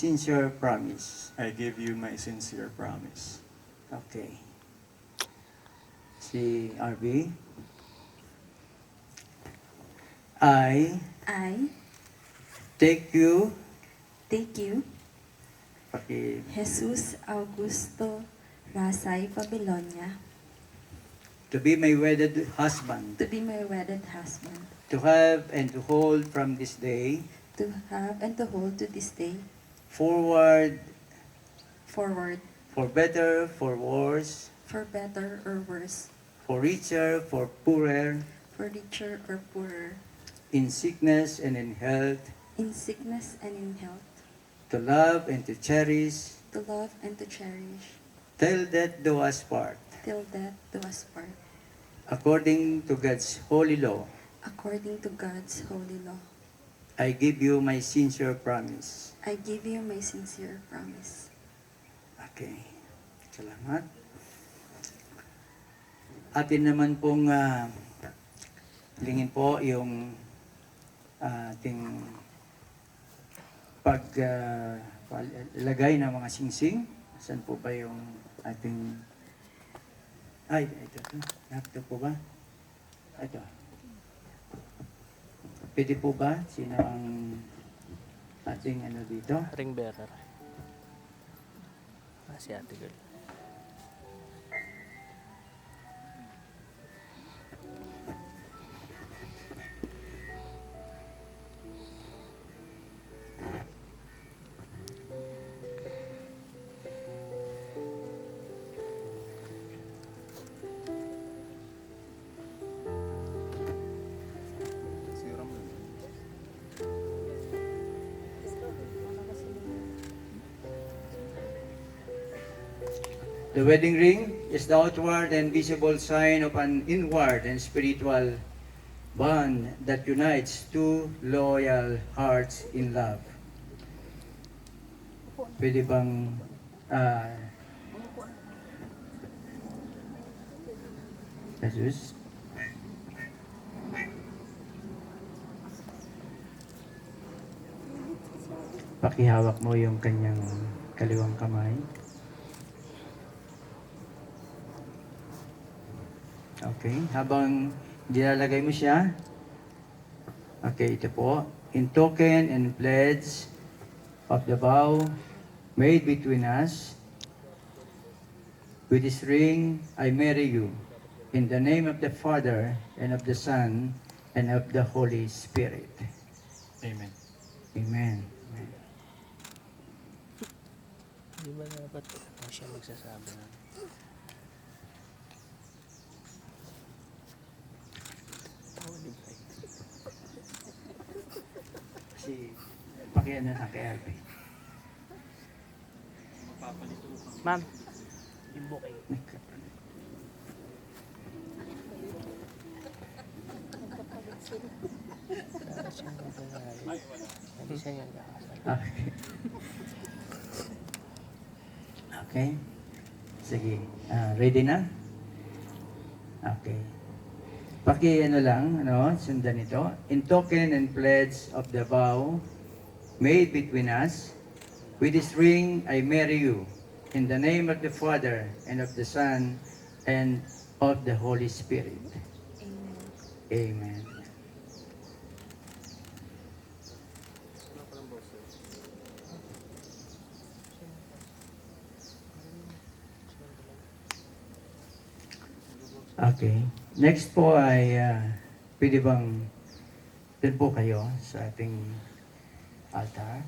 sincere promise. I give you my sincere promise. Okay. Si RB. I I take you, take you, Jesus Jesus Augusto Rasay Babilonia, to be my wedded husband, to be my wedded husband, to have and to hold from this day to have and to hold to this day, forward, forward, for better, for worse, for better or worse, for richer, for poorer, for richer or poorer, in sickness and in health, in sickness and in health, to love and to cherish, to love and to cherish, till death do us part, till death do us part, according to God's holy law. according to God's holy law. I give you my sincere promise. I give you my sincere promise. Okay. Salamat. Atin naman pong hilingin po yung ating paglagay ng mga singsing. Saan po ba yung ating... Ay, ito. Ito po ba? Ito. Pwede po ba? Sino ang ating ano dito? Ring bearer. Si Ate Girl. The wedding ring is the outward and visible sign of an inward and spiritual bond that unites two loyal hearts in love. Pwede bang Jesus? Pakihawak mo yung kanyang kaliwang kamay. Okay, habang nilalagay mo siya, okay, ito po, in token and pledge of the vow made between us, with this ring I marry you, in the name of the Father, and of the Son, and of the Holy Spirit. Amen. Amen. Di ba dapat siya magsasabi na? Kasi, pakiyan na kay RP. Ma'am, yung bouquet. Hindi siya yung kakasal. Okay. Okay. Sige. Ready na? Okay. Ano lang, sundan ito. In token and pledge of the vow made between us, with this ring I marry you, in the name of the Father, and of the Son, and of the Holy Spirit. Amen. Amen. Okay. Next po ay pwede bang doon po kayo sa ating altar?